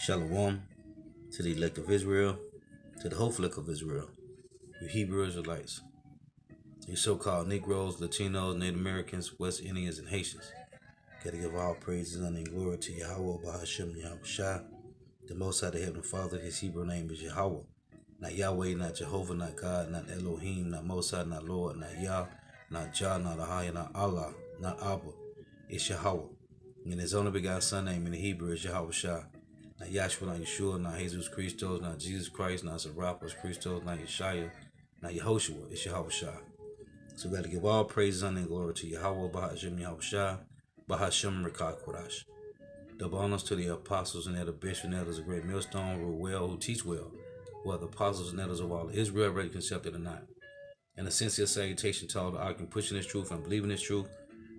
Shalom to the elect of Israel, to the whole flock of Israel, you Hebrew Israelites, you so-called Negroes, Latinos, Native Americans, West Indians, and Haitians. Gotta give all praises, honor, and glory to Yahweh, Bahashem, Yahweh Shai, the Most High, the Heavenly Father. His Hebrew name is Yahweh. Not Yahweh, not Jehovah, not God, not Elohim, not Mosai, not Lord, not Yah, not Jah, not Ahaya, not Allah, not Abba. It's Yahweh. And his only begotten son name in the Hebrew is Yahweh Shai. Not Yahshua, not Yeshua, not Jesus Christos, not Jesus Christ, not Serapis Christos, not Yeshaya, not Yehoshua. It's Yahweh Shai. So we got to give all praises, honor, and glory to Yahweh, Bahashem, Yahweh Shai, Bahashem, Rekah Kodash. Double honors to the apostles and elder bishops and elders of Great Millstone, who well, who teach well, who are the apostles and elders of all Israel, ready concepted or not. And a sincere salutation to all the arguing, pushing this truth and believing this truth,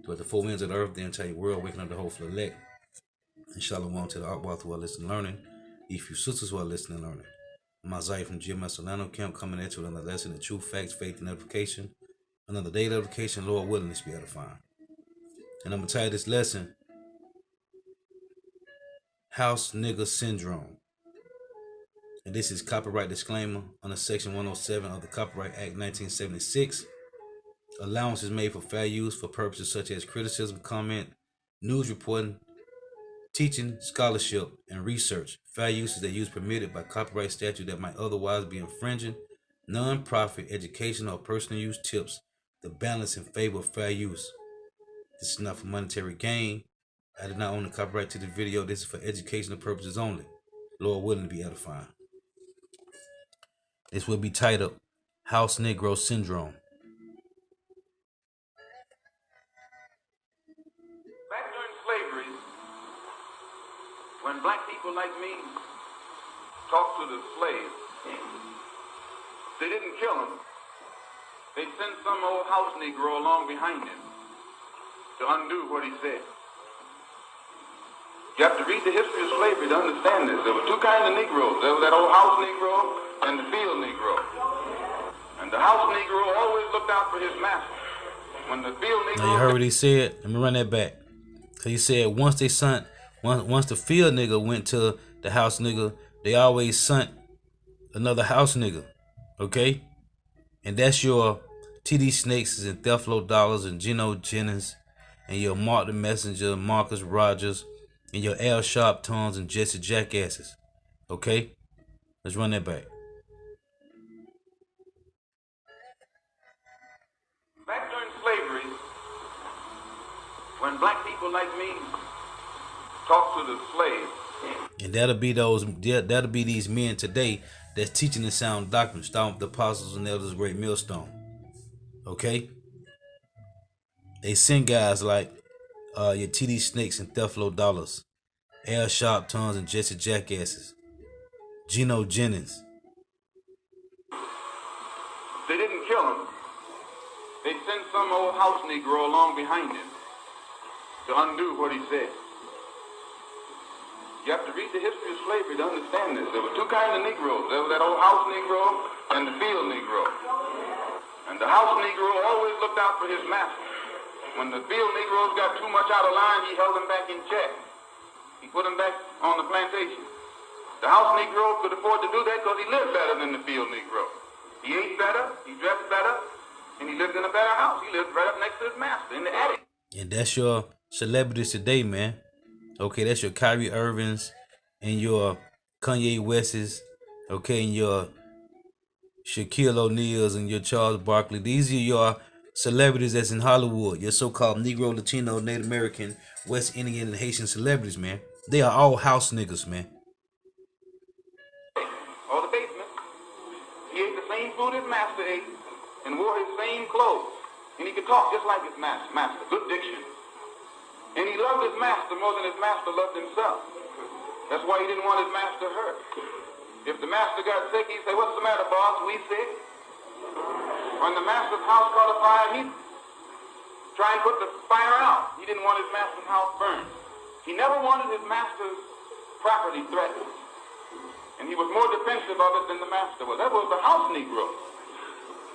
to the four winds of the earth, the entire world, waking up the whole elect. And shalom to the Akbar who are listening and learning, if you sisters who are listening and learning. I'm Isaiah from GMS Solano Camp, coming at you with another lesson in truth, facts, faith, and edification. Another day of edification, Lord willing, this be edifying. And I'm going to title this lesson, House Nigga Syndrome. And this is copyright disclaimer under Section 107 of the Copyright Act 1976. Allowance is made for fair use for purposes such as criticism, comment, news reporting, teaching, scholarship, and research. Fair use is the use permitted by copyright statute that might otherwise be infringing. Non-profit, educational, or personal use tips the balance in favor of fair use. This is not for monetary gain. I did not own the copyright to the video. This is for educational purposes only. Lord willing to be edifying. This will be titled House Negro Syndrome. Back during slavery, when black people like me talked to the slaves, they didn't kill him. They sent some old house Negro along behind him to undo what he said. You have to read the history of slavery to understand this. There were two kinds of Negroes. There was that old house Negro and the field Negro. And the house Negro always looked out for his master. When the field Negro... Now you heard what he said? Let me run that back. He said once the field nigga went to the house nigga, they always sent another house nigga. Okay? And that's your TD Snakes and Theflo Dollars and Geno Jennings and your Mark the Messenger, Marcus Rogers, and your Al Sharptons and Jesse Jackasses. Okay? Let's run that back. Back during slavery, when black people like me talked to the slaves. And that'll be these men today that's teaching the sound doctrine, starting with the apostles and elders of Great Millstone. Okay? They send guys like your TD Snakes and Theflo Dollars, Al Sharptons and Jesse Jackasses, Geno Jennings. They didn't kill him. They sent some old house Negro along behind him to undo what he said. You have to read the history of slavery to understand this. There were two kinds of Negroes. There was that old house Negro and the field Negro. And the house Negro always looked out for his master. When the field Negroes got too much out of line, he held them back in check. He put them back on the plantation. The house Negro could afford to do that because he lived better than the field Negro. He ate better, he dressed better, and he lived in a better house. He lived right up next to his master in the attic. And that's your celebrities today, man. Okay, that's your Kyrie Irvings and your Kanye Wests, okay, and your Shaquille O'Neals and your Charles Barkley. These are your celebrities that's in Hollywood, your so-called Negro, Latino, Native American, West Indian, and Haitian celebrities, man. They are all house niggas, man. Or the basement. He ate the same food his master ate and wore his same clothes. And he could talk just like his master. Good diction. And he loved his master more than his master loved himself. That's why he didn't want his master hurt. If the master got sick, he'd say, "What's the matter, boss? We sick?" When the master's house caught a fire, he'd try and put the fire out. He didn't want his master's house burned. He never wanted his master's property threatened. And he was more defensive of it than the master was. That was the house Negro.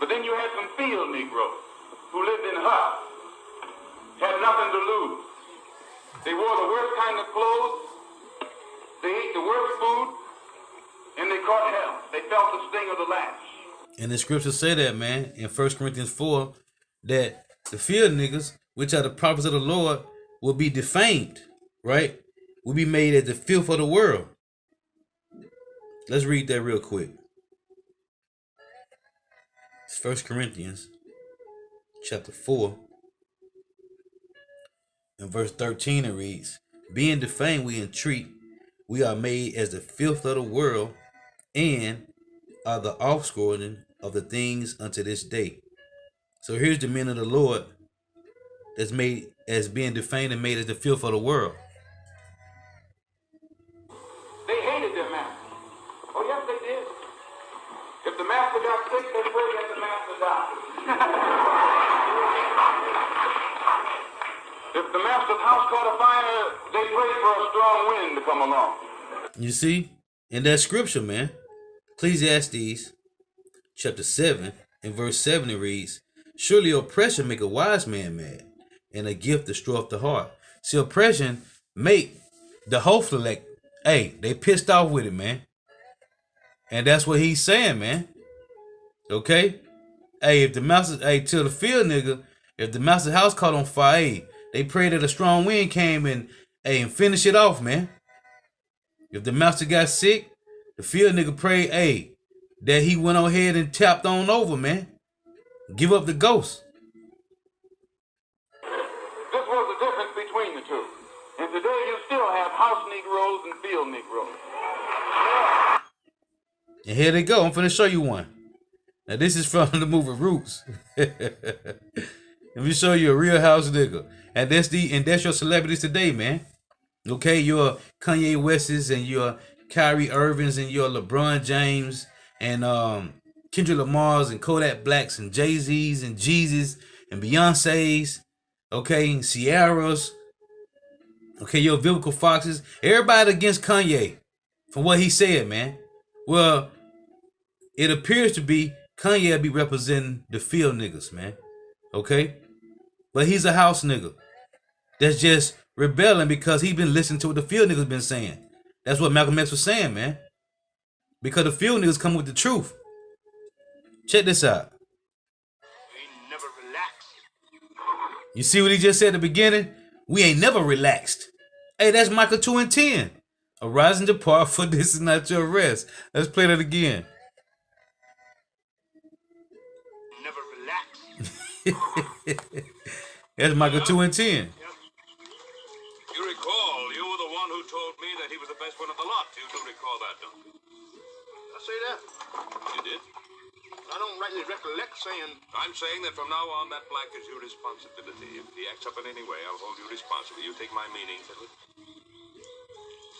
But then you had some field Negroes who lived in huts, had nothing to lose. They wore the worst kind of clothes. They ate the worst food, and they caught hell. They felt the sting of the lash. And the scriptures say that, man, in 1 Corinthians 4, that the field niggas, which are the prophets of the Lord, will be defamed, right? Will be made as the filth of the world. Let's read that real quick. It's 1 Corinthians chapter 4. In verse 13 it reads, being defamed we entreat, we are made as the filth of the world, and are the offscouring of the things unto this day. So here's the men of the Lord that's made as being defamed and made as the filth of the world. They hated their master. Oh, yes, they did. If the master got sick, they prayed that the master died. If the master's house caught a fire, they prayed for a strong wind to come along. You see, in that scripture, man, Ecclesiastes chapter 7 and verse 7 it reads, surely oppression make a wise man mad, and a gift destroyeth the heart. See, oppression make the hopeful like, hey, they pissed off with it, man. And that's what he's saying, man. Okay? Hey, if the master, hey, to the field nigga, if the master's house caught on fire, hey, they prayed that a strong wind came and, hey, and finish it off, man. If the master got sick, the field nigga prayed, hey, that he went on ahead and tapped on over, man. Give up the ghost. This was the difference between the two. And today you still have house Negroes and field Negroes. And here they go. I'm finna show you one. Now this is from the movie Roots. Let me show you a real house nigga. And that's your celebrities today, man. Okay, your Kanye Wests and your Kyrie Irvings and your LeBron James and Kendrick Lamar's and Kodak Blacks and Jay-Z's and Jeezys and Beyonce's, okay, and Ciara's, okay, your Vivica Foxes, everybody against Kanye for what he said, man. Well, it appears to be Kanye be representing the field niggas, man. Okay? But he's a house nigga that's just rebelling because he been listening to what the field niggas been saying. That's what Malcolm X was saying, man. Because the field niggas come with the truth. Check this out. We ain't never relaxed. You see what he just said at the beginning? We ain't never relaxed. Hey, that's Michael 2 and 10. Arise and depart, for this is not your rest. Let's play that again. Never relaxed. That's Michael 2 and 10. You recall, you were the one who told me that he was the best one of the lot. You do recall that, don't you? I say that. You did? I don't rightly recollect saying. I'm saying that from now on, that black is your responsibility. If he acts up in any way, I'll hold you responsible. You take my meaning, Fiddler.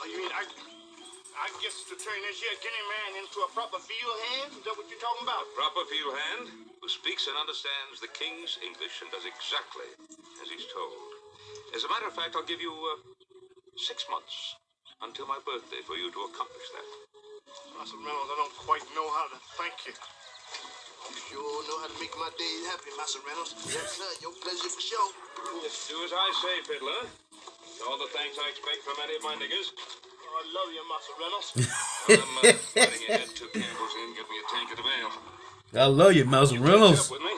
Oh, you mean I guess to turn this here Guinea man into a proper field hand? Is that what you're talking about? A proper field hand who speaks and understands the king's English and does exactly as he's told. As a matter of fact, I'll give you 6 months until my birthday for you to accomplish that. Master Reynolds, I don't quite know how to thank you. You sure know how to make my days happy, Master Reynolds. Yes, sir. Your pleasure for sure. Just do as I say, Fiddler. All the thanks I expect from any of my niggers. Oh, I love you, Master Reynolds. I'm letting you head 2 candles in, get me a tank of the ale. I love you, Mouse Catch Reynolds. up with me.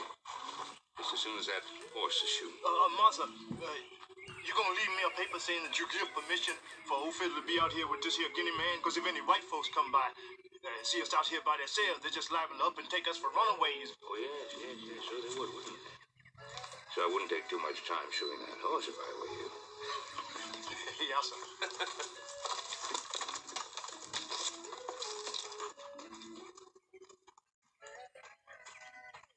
Just as soon as that horse is shooting. Master, you gonna leave me a paper saying that you give permission for old Fiddler to be out here with this here Guinea man? Because if any white folks come by, see us out here by themselves, they just liven up and take us for runaways. Oh, yes, sure they would, wouldn't they? So I wouldn't take too much time shooting that horse if I were you. Yes, sir.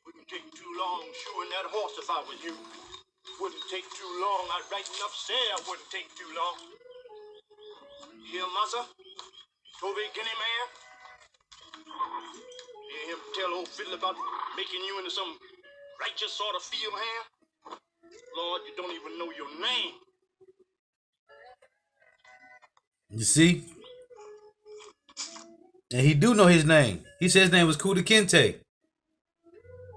Wouldn't take too long shoeing that horse if I was you. Wouldn't take too long. I'd right enough say I wouldn't take too long. You hear, Massa? Toby Guinea man? Hear him tell old Fiddler about making you into some righteous sort of field hand? Lord, you don't even know your name. You see? And he do know his name. He said his name was Kuta Kinte.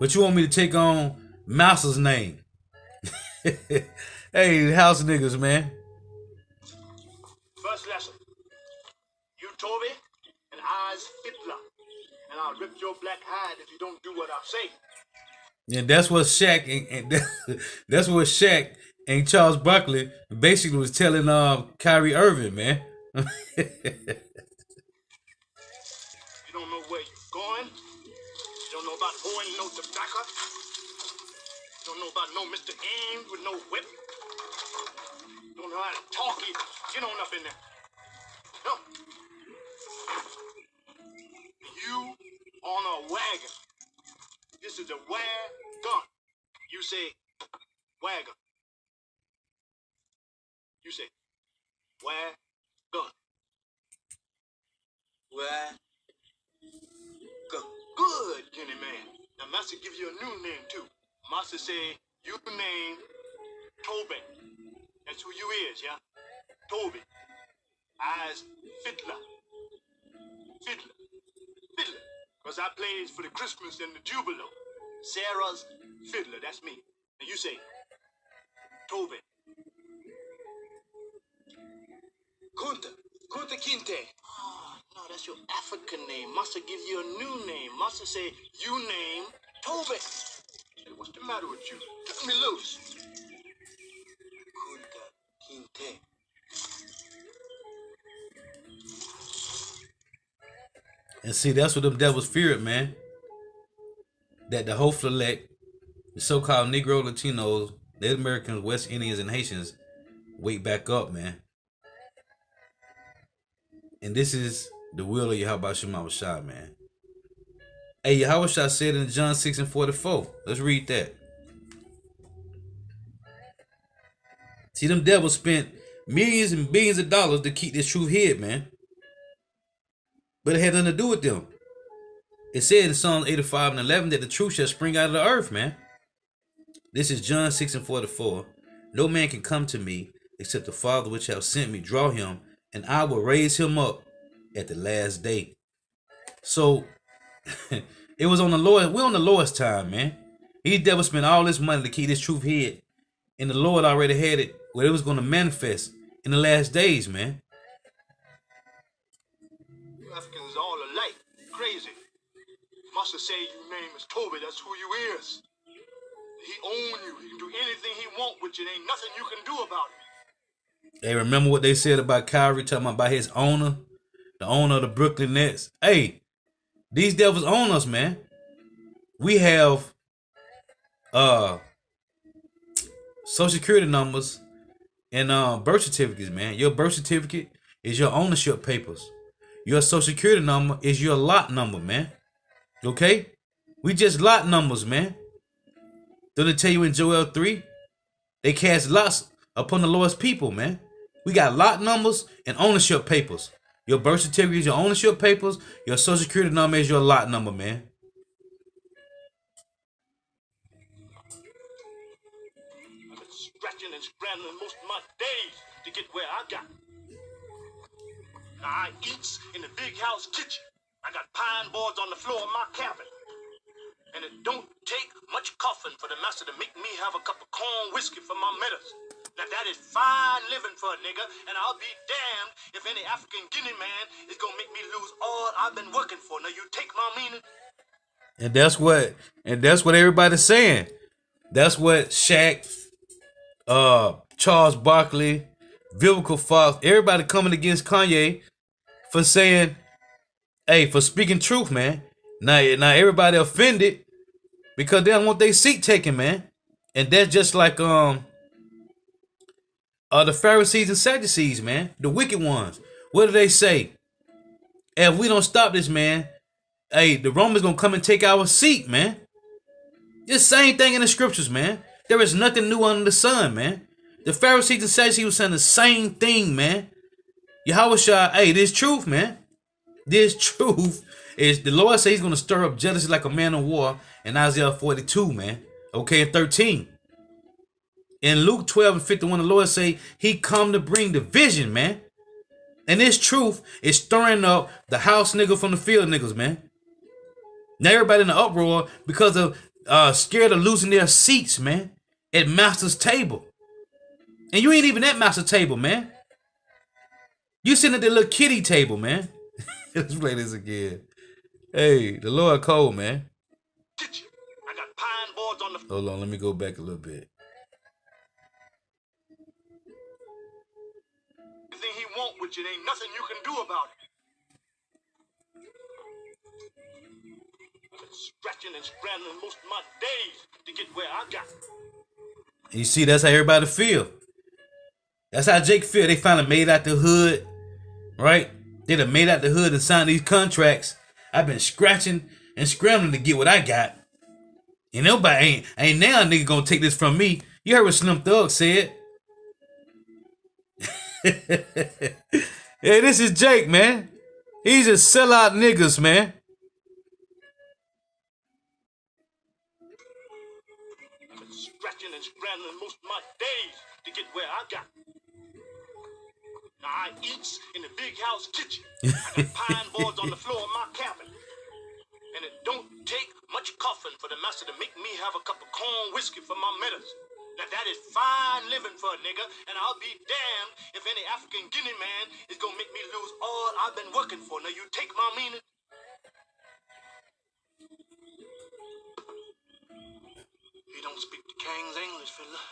But you want me to take on Mouse's name. Hey, house niggas, man. First lesson. Toby, and I's Hitler. And I'll rip your black hide if you don't do what I say. And that's what Shaq that's what Shaq and Charles Barkley basically was telling Kyrie Irving, man. You don't know where you're going. You don't know about hoeing no tobacco. You don't know about no Mr. Ames with no whip. You don't know how to talk either. Get on up in there. No. You on a wagon. This is a wagon. You say wagon. You say wagon. Wagon. Good, Kenny man. Now, Master give you a new name, too. Master say, you name Toby. That's who you is, yeah? Toby. I's Fiddler. Fiddler. Fiddler. Because I plays for the Christmas and the Jubilo. Sarah's Fiddler, that's me. And you say, Toby. Kunta Kinte. Oh, no, that's your African name. Master give you a new name. Master say, you name Toby. Hey, what's the matter with you? Cut me loose. Kunta Kinte. And see, that's what them devils feared, man. That the whole elect, the so-called Negro, Latinos, Native Americans, West Indians, and Haitians wake back up, man. And this is the will of Yahweh Shema Shah, man. Hey, Yahweh Shah said in John 6:44. Let's read that. See, them devils spent millions and billions of dollars to keep this truth hid, man. But it had nothing to do with them. It said in Psalms 85:11 that the truth shall spring out of the earth, man. This is John 6:44. No man can come to me except the Father which hath sent me draw him, and I will raise him up at the last day. So it was on the Lord. We're on the Lord's time, man. These devils spent all this money to keep this truth hid, and the Lord already had it where it was going to manifest in the last days, man. You Africans all alike. Crazy. Master say your name is Toby. That's who you is. He own you. He can do anything he want with you. There ain't nothing you can do about it. Hey, remember what they said about Kyrie, talking about his owner, the owner of the Brooklyn Nets? Hey, these devils own us, man. We have social security numbers and birth certificates, man. Your birth certificate is your ownership papers. Your social security number is your lot number, man. Okay? We just lot numbers, man. Don't they tell you in Joel 3? They cast lots upon the Lord's people, man. We got lot numbers and ownership papers. Your birth certificate is your ownership papers. Your social security number is your lot number, man. I've been scratching and scrambling most of my days to get where I got. Now I eats in the big house kitchen. I got pine boards on the floor of my cabin. And it don't take much coughing for the master to make me have a cup of corn whiskey for my medicine. Now that is fine living for a nigga, and I'll be damned if any African Guinea man is gonna make me lose all I've been working for. Now you take my meaning? And that's what everybody's saying. That's what Shaq, Charles Barkley, Vivica Fox, everybody coming against Kanye for saying, hey, for speaking truth, man. Now everybody offended because they don't want their seat taken, man. And that's just like the Pharisees and Sadducees, man, the wicked ones. What do they say? If we don't stop this, man, hey, the Romans gonna come and take our seat, man. The same thing in the scriptures, man. There is nothing new under the sun, man. The Pharisees and Sadducees were saying the same thing, man. Yahweh Shah, hey, this truth, man. This truth is the Lord says he's gonna stir up jealousy like a man of war in Isaiah 42, man. Okay, and 13. In Luke 12:51, the Lord say he come to bring division, man. And this truth is stirring up the house nigga from the field niggas, man. Now everybody in the uproar because of scared of losing their seats, man, at master's table. And you ain't even at master's table, man. You sitting at the little kiddie table, man. Let's play this again. Hey, the Lord cold, man. Kitchen. I got pine boards on the Hold on, let me go back a little bit. everything he want, which it ain't nothing you can do about it. I've been scratching and scrambling most of my days to get where I got. You see, that's how everybody feel. That's how Jake feel. They finally made out the hood, right? They done made out the hood and signed these contracts. I've been scratching and scrambling to get what I got. And nobody ain't now a nigga gonna take this from me. You heard what Slim Thug said. Hey, this is Jake, man. He's a sellout niggas, man. I've been scratching and scrambling most of my days to get where I got. Now I eats in the big house kitchen. I got pine boards on the floor of my cabin. And it don't take much coughing for the master to make me have a cup of corn whiskey for my medicine. Now that is fine living for a nigga, and I'll be damned if any African Guinea man is gonna make me lose all I've been working for. Now you take my meaning? He don't speak the King's English, fella.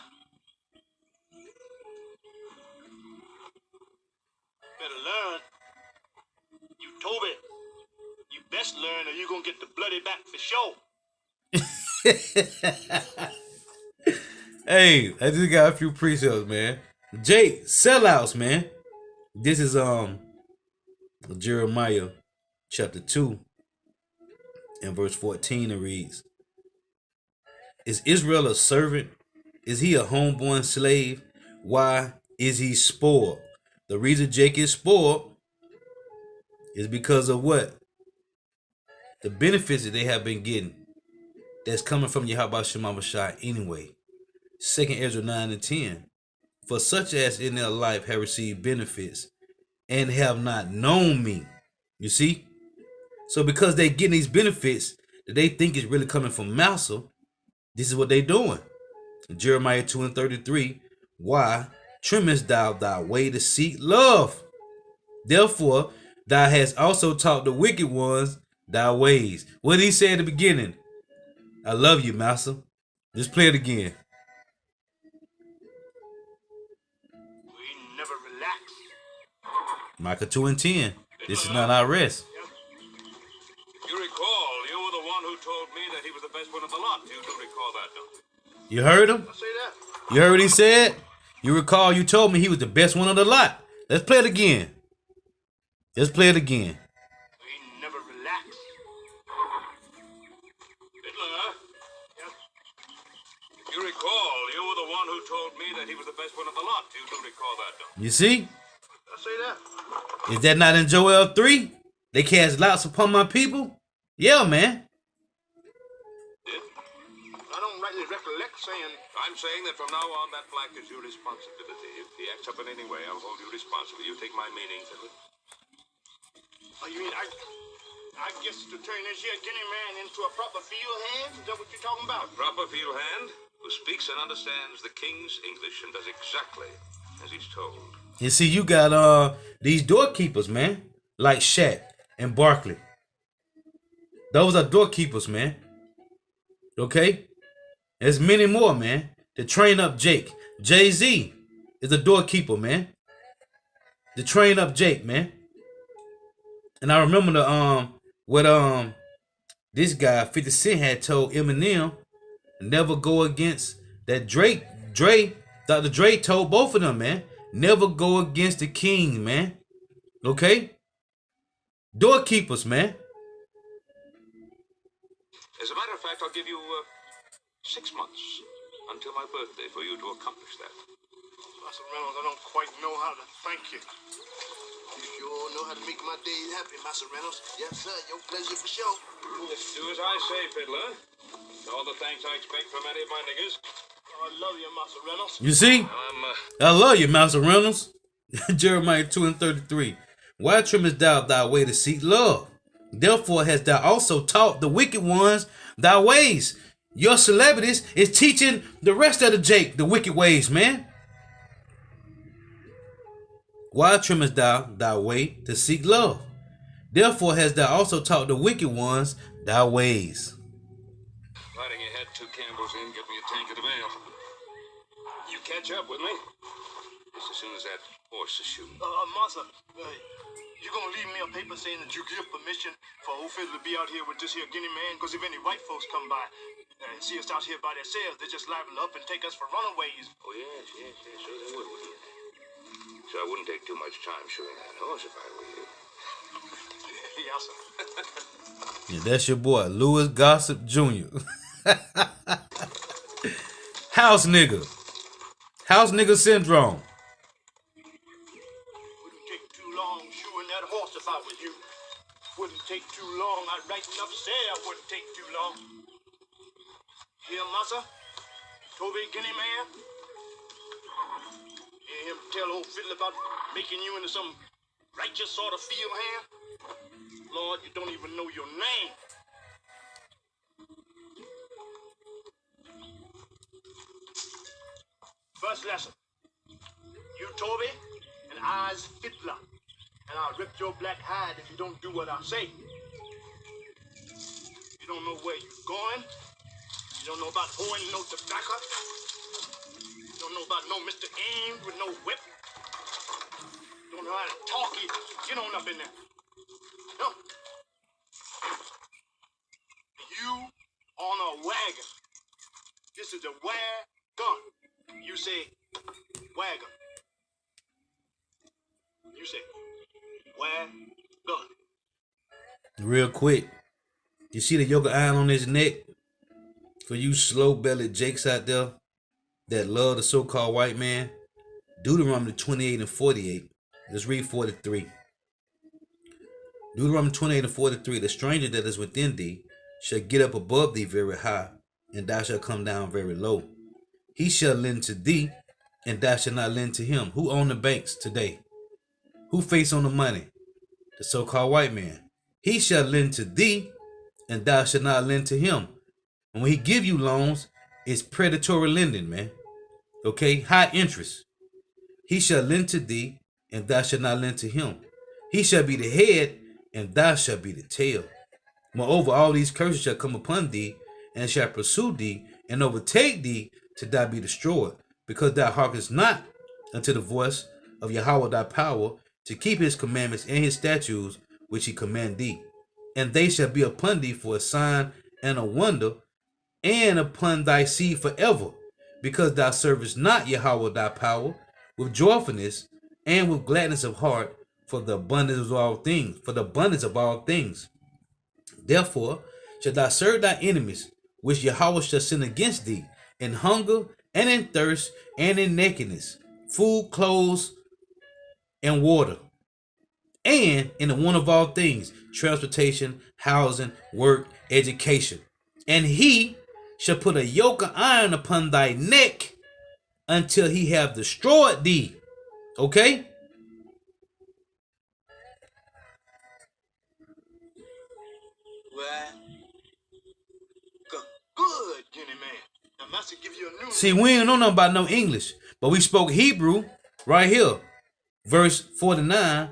Better learn. You Toby. You best learn or you gonna get the bloody back for sure. Hey, I just got a few pre-sales, man. Jake, sellouts, man. This is Jeremiah chapter 2 and verse 14. It reads, is Israel a servant? Is he a homeborn slave? Why is he spoiled? The reason Jake is spoiled is because of what? The benefits that they have been getting that's coming from Yahweh Shema Shai anyway. 2 Ezra 9 and 10. For such as in their life have received benefits and have not known me. You see? So because they getting these benefits that they think is really coming from Massa, this is what they doing. Jeremiah 2 and 33. Why trimmest thou thy way to seek love? Therefore, thou hast also taught the wicked ones thy ways. What did he say at the beginning? I love you, Massa. Just play it again. We never relax. Micah 2 and 10. This is not our rest. You recall, you were the one who told me that he was the best one of the lot. You do recall that, don't you? You heard him? I say that. You heard what he said? You recall you told me he was the best one of the lot. Let's play it again. Let's play it again. We never relax. Hitler, You recall, you were the one who told me that he was the best one of the lot. You do recall that, don't you? You see? I say that. Is that not in Joel 3? They cast lots upon my people? Yeah, man. I don't rightly recollect saying. I'm saying that from now on, that black is your responsibility. If he acts up in any way, I'll hold you responsible. You take my meaning, Hitler. Oh, you mean I guess to turn this here Guinea man into a proper field hand? Is that what you're talking about? Proper field hand who speaks and understands the king's English and does exactly as he's told. You see, you got these doorkeepers, man. Like Shaq and Barkley. Those are doorkeepers, man. Okay? There's many more, man. To train up Jake. Jay-Z is a doorkeeper, man. To train up Jake, man. And I remember this guy 50 Cent had told Eminem never go against that Drake. Dr. Dre told both of them, man, never go against the king, man. Okay? Doorkeepers, man. As a matter of fact, I'll give you 6 months until my birthday for you to accomplish that. Master Reynolds, I don't quite know how to thank you. You sure know how to make my days happy, Master Reynolds. Yes, sir. Your pleasure for sure. Do as I say, Fiddler. All the thanks I expect from any of my niggas. I love you, Master Reynolds. You see? I love you, Master Reynolds. Jeremiah 2 and 33. Why trimmest thou thy way to seek love? Therefore hast thou also taught the wicked ones thy ways. Your celebrities is teaching the rest of the Jake the wicked ways, man. Why trimmest thou thy way to seek love? Therefore hast thou also taught the wicked ones thy ways. Riding ahead to Campbell's Inn, get me a tank of the mail. You catch up with me? Just as soon as that horse is shooting. Massa, you gonna leave me a paper saying that you give permission for old Fiddler to be out here with this here Guinea man? Because if any white folks come by and see us out here by themselves, they just liven up and take us for runaways. Oh, yes, sure they would, wouldn't you? So I wouldn't take too much time shooting that horse if I were you. Yes, sir. Yeah, that's your boy, Louis Gossip Jr. House nigga. House nigga syndrome. Wouldn't take too long shoeing that horse if I was you. Wouldn't take too long. I'd right enough say I wouldn't take too long. Hear Massa? Toby Guinea man? Hear him tell old Fiddler about making you into some righteous sort of field hand? Lord, you don't even know your name. First lesson. You Toby and I's Fiddler. And I'll rip your black hide if you don't do what I say. You don't know where you're going. You don't know about hoeing no tobacco. You don't know about no Mr. Ames with no whip. You don't know how to talk either. Get on up in there. No. You on a wagon. This is a wagon. You say wagon. You say wagon. Real quick. You see the yoga iron on his neck? For you slow-bellied jakes out there that love the so-called white man, Deuteronomy 28 and 48. Let's read 43. Deuteronomy 28 and 43. The stranger that is within thee shall get up above thee very high, and thou shalt come down very low. He shall lend to thee, and thou shalt not lend to him. Who own the banks today? Who face on the money? The so-called white man. He shall lend to thee, and thou shalt not lend to him. And when he give you loans, it's predatory lending, man. Okay, high interest. He shall lend to thee, and thou shalt not lend to him. He shall be the head, and thou shalt be the tail. Moreover, all these curses shall come upon thee, and shall pursue thee, and overtake thee, till thou be destroyed, because thou hearkenest not unto the voice of Yahweh thy power, to keep his commandments and his statutes, which he command thee. And they shall be upon thee for a sign and a wonder, and upon thy seed forever, because thou servest not Yahweh thy power with joyfulness and with gladness of heart, for the abundance of all things, Therefore shalt thou serve thy enemies, which Yahweh shall send against thee, in hunger and in thirst and in nakedness, food, clothes, and water, and in the want of all things, transportation, housing, work, education. And he shall put a yoke of iron upon thy neck until he have destroyed thee. Okay? Well, good, Guinea man. Now, Master give you a new See, we ain't know nothing about no English, but we spoke Hebrew right here. Verse 49,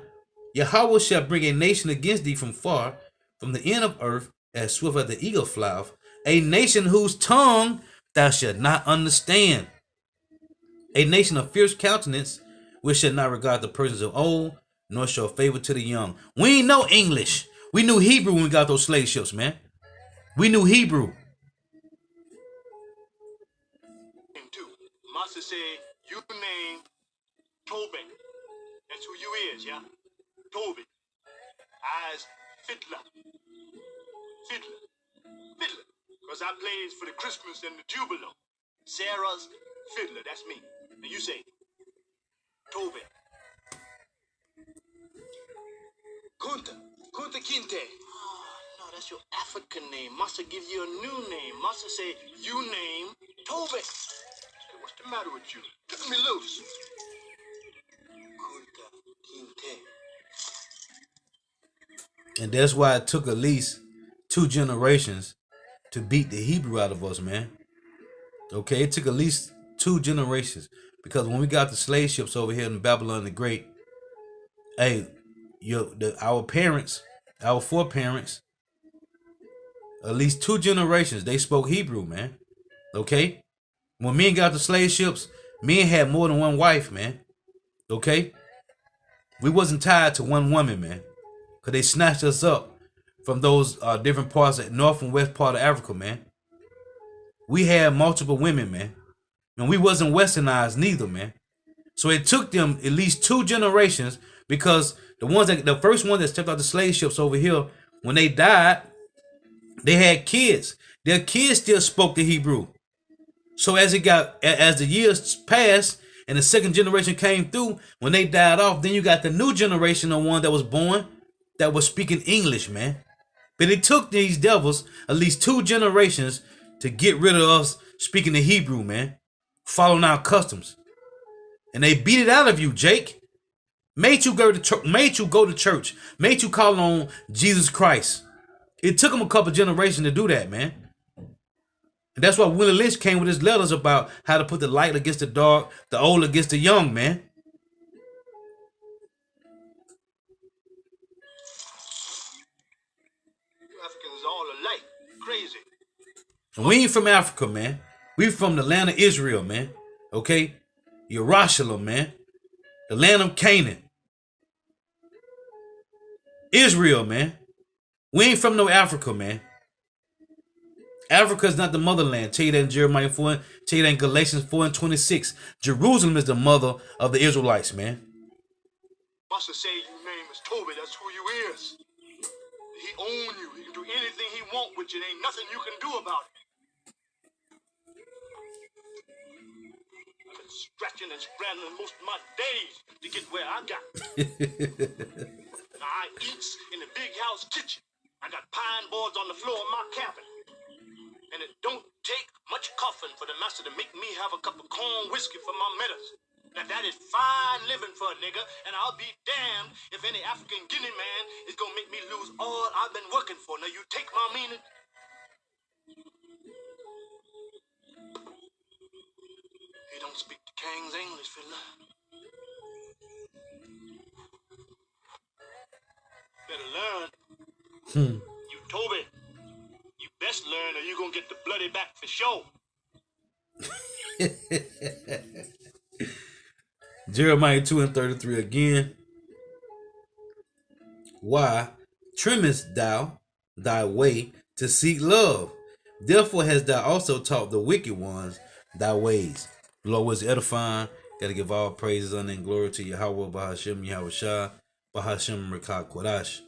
Yahweh shall bring a nation against thee from far, from the end of earth, as swift as the eagle flieth, a nation whose tongue thou shalt not understand, a nation of fierce countenance, which shall not regard the persons of old, nor show favor to the young. We ain't know English. We knew Hebrew when we got those slave ships, man. We knew Hebrew. Too. Master say you name Toby. That's who you is, yeah? Toby. I's Fiddler. Fiddler. Because I plays for the Christmas and the Jubilee. Sarah's Fiddler, that's me. Now you say, Toby. Kunta Kinte. Oh, no, that's your African name. Master give you a new name. Master say, you name Toby. Hey, what's the matter with you? Cut me loose. Kunta Kinte. And that's why it took at least 2 generations to beat the Hebrew out of us, man. Okay, it took at least 2 generations. Because when we got the slave ships over here in Babylon the Great, hey, our parents our foreparents, at least 2 generations, they spoke Hebrew, man. Okay? When men got the slave ships, men had more than one wife, man. Okay? We wasn't tied to one woman, man. Because they snatched us up from those different parts of north and west part of Africa, man. We had multiple women, man. And we wasn't westernized neither, man. So it took them at least 2 generations, because the first one that stepped out the slave ships over here, when they died, they had kids. Their kids still spoke the Hebrew. So as the years passed and the second generation came through, when they died off, then you got the new generation of one that was born that was speaking English, man. But it took these devils at least 2 generations to get rid of us speaking the Hebrew, man, following our customs. And they beat it out of you, Jake. Made you go to church. Made you call on Jesus Christ. It took them a couple generations to do that, man. And that's why Willie Lynch came with his letters about how to put the light against the dark, the old against the young, man. You Africans all alike. Crazy. And we ain't from Africa, man. We from the land of Israel, man. Okay? Yerushalayim, man. The land of Canaan. Israel, man. We ain't from no Africa, man. Africa is not the motherland. Tell you that in Jeremiah 4. Tell you that in Galatians 4:26. Jerusalem is the mother of the Israelites, man. Master say your name is Toby. That's who you is. He own you. He can do anything he want with you. There ain't nothing you can do about it. I've been scratching and scrambling most of my days to get where I got. Now I eats in the big house kitchen. I got pine boards on the floor of my cabin. And it don't take much coughing for the master to make me have a cup of corn whiskey for my medicine. Now that is fine living for a nigga, and I'll be damned if any African Guinea man is gonna make me lose all I've been working for. Now you take my meaning? He don't speak the King's English, fella. Better learn. You Toby. You best learn or you gonna get the bloody back for sure. Jeremiah 2:33 again. Why trimmest thou thy way to seek love? Therefore hast thou also taught the wicked ones thy ways. The Lord was edifying. Gotta give all praises, honor, and glory to Yahweh, Bahashem, Yahweh Shah, Bahashem, Rekah, Kodash.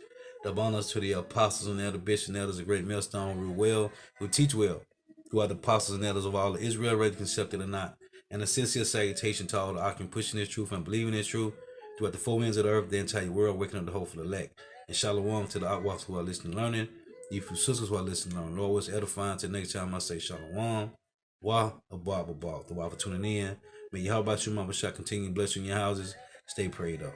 The honors to the apostles and elder bishops and elders, a great millstone, who rule well, who teach well, who are the apostles and elders of all of Israel, whether accepted or not. And a sincere salutation to all the Akim pushing this truth and believing this truth throughout the 4 winds of the earth, the entire world, waking up the hopeful elect. And shalom to the outwalks who are listening and learning, you sisters who are listening and learning. Lord, was edifying. Till next time I say shalom. Wa abab abab. The Wa for tuning in. May Yahweh Shua Mabashah continue to bless you in your houses. Stay prayed up.